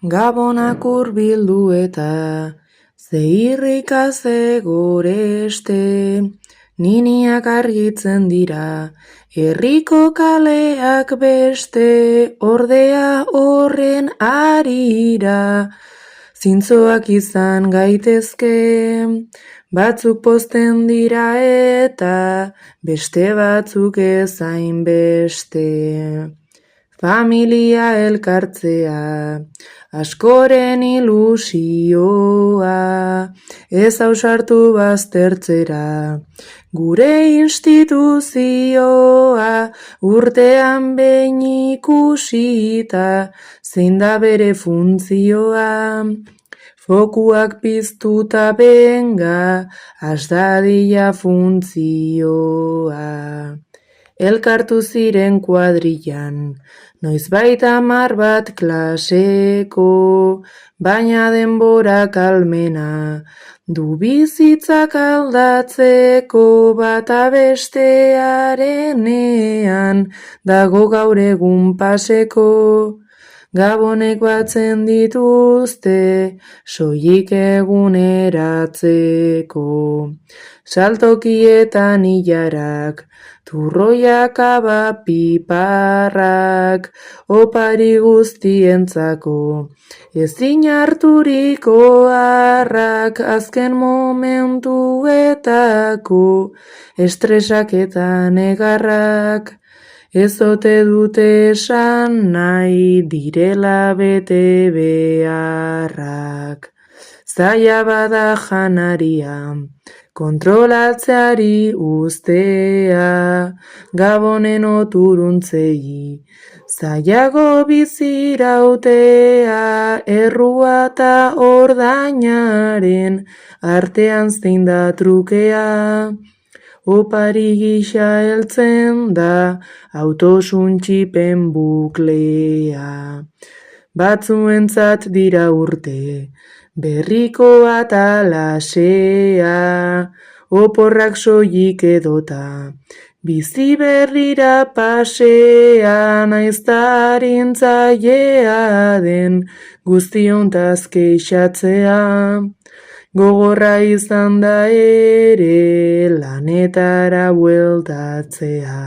Gabonak hurbildu eta zeirrika zegoreste, niniak argitzen dira, herriko kaleak beste, ordea horren arira, zintzoak izan gaitezke, batzuk pozten dira eta beste batzuk ezain beste. Familia elkartzea, askoren ilusioa, ez ausartu baztertzera, gure instituzioa, urtean behin ikusita, zein da bere funtzioa. Fokuak piztuta benga, has dadila funtzioa. Elkartu ziren kuadrillan, noizbait 10 bat klaseko, baina denbora kalmena, du bizitzak aldatzeko, bata bestearenean, dago gaur egun paseko. Gabonek batzen dituzte, soilik eguneratzeko. Saltokietan ilarak, turroiak abapiparrak, opari guztientzako, ezin harturiko harrak, azken momentuetako, estresak eta negarrak. Ez ote dute esan nahi direla bete beharrak. Zaila bada janaria, kontrolatzeari ustea, Gabonen oturuntzei, zailago bizirautea, errua eta ordainaren artean zein da trukea. Opari gisa heltzen da autosuntxipen buklea. Batzuentzat dira urte, berriko atalasea, oporrak soilik edota, bizi berrira pasea, naizta arintzailea den guztiontaz kexatzea. Gogorra izan da ere lanetara bueltatzea.